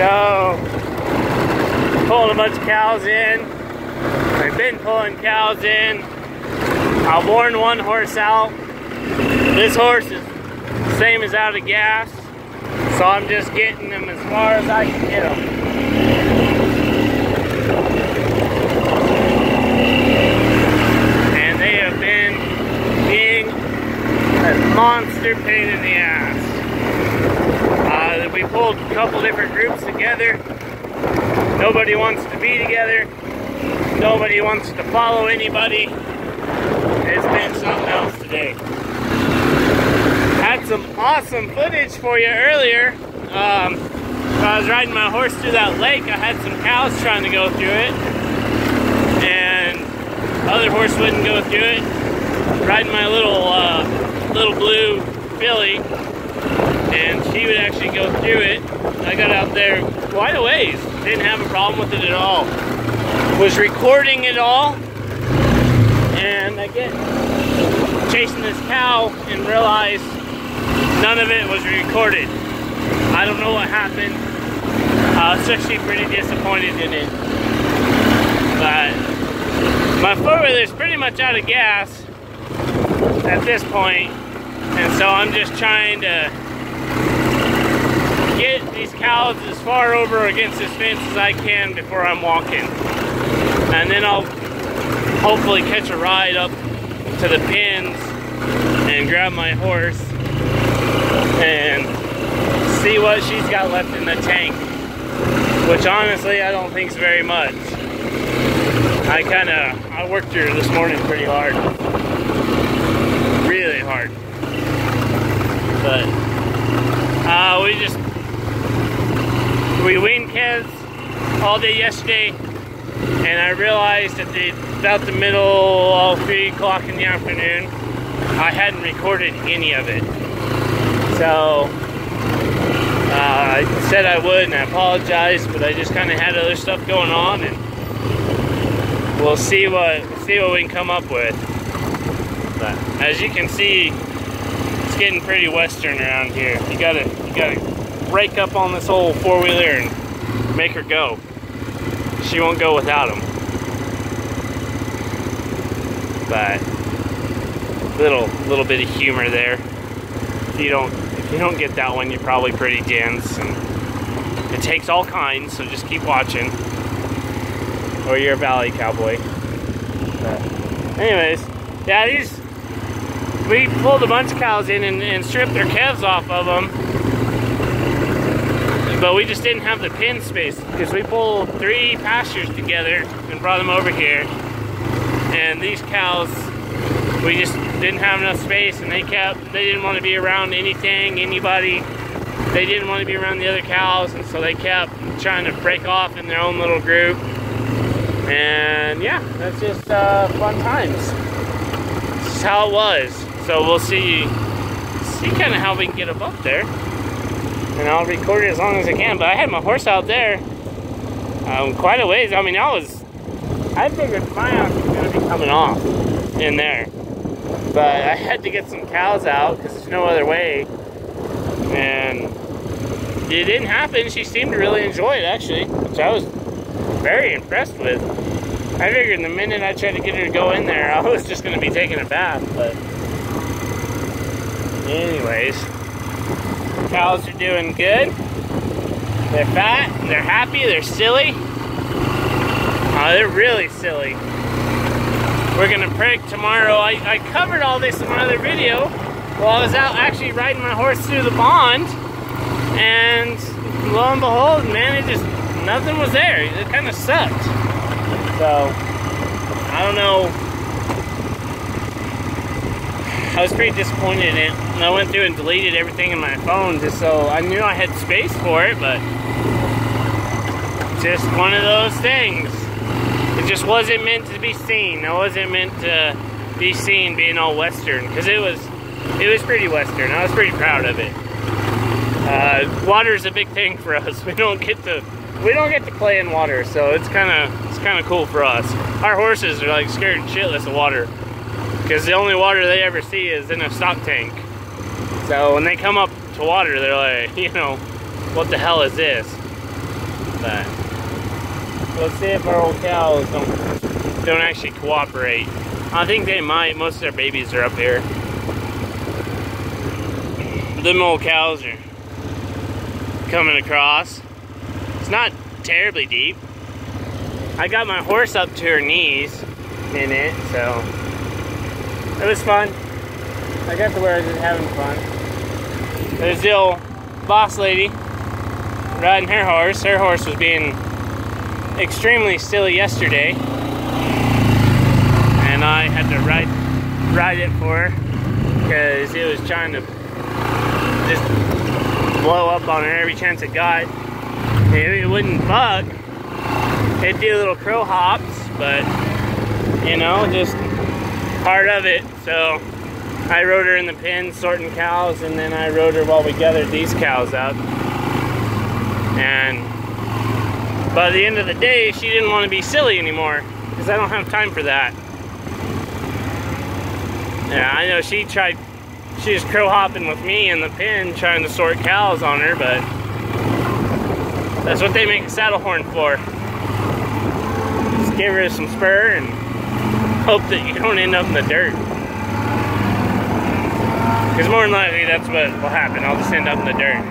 So, pulled a bunch of cows in. I've been pulling cows in. I've worn one horse out. This horse is the same as out of gas. So I'm just getting them as far as I can get them. And they have been being a monster pain in the ass. We pulled a couple different groups together. Nobody wants to be together. Nobody wants to follow anybody. It's been something else today. Had some awesome footage for you earlier. I was riding my horse through that lake. I had some cows trying to go through it, and the other horse wouldn't go through it. Riding my little blue filly, and she would actually go through it. I got out there quite a ways. Didn't have a problem with it at all. Was recording it all, and I get chasing this cow and realize none of it was recorded. I don't know what happened. I was actually pretty disappointed in it. But my four-wheeler is pretty much out of gas at this point, and so I'm just trying to get these cows as far over against this fence as I can before I'm walking. And then I'll hopefully catch a ride up to the pins and grab my horse and see what she's got left in the tank, which honestly I don't think is very much. I worked her this morning pretty hard, really hard, but we weaned calves all day yesterday, and I realized at about the middle of 3 o'clock in the afternoon I hadn't recorded any of it. So I said I would, and I apologized, but I just kind of had other stuff going on, and we'll see what we can come up with. But as you can see, it's getting pretty western around here. You gotta break up on this old four-wheeler and make her go. She won't go without them. But little bit of humor there. If you don't get that one, you're probably pretty dense, and it takes all kinds, so just keep watching. Or you're a valley cowboy. But anyways, yeah, we pulled a bunch of cows in and stripped their calves off of them, but we just didn't have the pen space, because we pulled 3 pastures together and brought them over here, and these cows, we just didn't have enough space, and they didn't want to be around anybody. They didn't want to be around the other cows, and so they kept trying to break off in their own little group. And yeah, that's just fun times. This is how it was. So we'll see kind of how we can get up there, and I'll record it as long as I can. But I had my horse out there quite a ways. I mean, I figured my house was going to be coming off in there, but I had to get some cows out because there's no other way, and it didn't happen. She seemed to really enjoy it, actually, which I was very impressed with. I figured the minute I tried to get her to go in there, I was just going to be taking a bath. But anyways, cows are doing good. They're fat, they're happy, they're silly. They're really silly. We're going to prick tomorrow. I covered all this in my other video while I was out actually riding my horse through the pond, and lo and behold, man, nothing was there. It kind of sucked. So, I don't know. I was pretty disappointed in it. And I went through and deleted everything in my phone just so I knew I had space for it, but just one of those things. It just wasn't meant to be seen. It wasn't meant to be seen being all western, because it was pretty western. I was pretty proud of it. Water's a big thing for us. We don't get to play in water, so it's kind of cool for us. Our horses are like scared shitless of water, because the only water they ever see is in a stock tank. So when they come up to water, they're like, what the hell is this? But let's see if our old cows don't actually cooperate. I think they might. Most of their babies are up here. Them old cows are coming across. It's not terribly deep. I got my horse up to her knees in it, so it was fun. I got to where I was just having fun. There's the old boss lady riding her horse. Her horse was being extremely silly yesterday, and I had to ride it for her because it was trying to just blow up on her every chance it got. It wouldn't buck. It'd do little crow hops, but you know, just part of it. So I rode her in the pen sorting cows, and then I rode her while we gathered these cows up. And by the end of the day, she didn't want to be silly anymore because I don't have time for that. Yeah, I know she was crow hopping with me in the pen trying to sort cows on her, but that's what they make a saddle horn for. Just give her some spur and hope that you don't end up in the dirt. Because more than likely that's what will happen. I'll just end up in the dirt.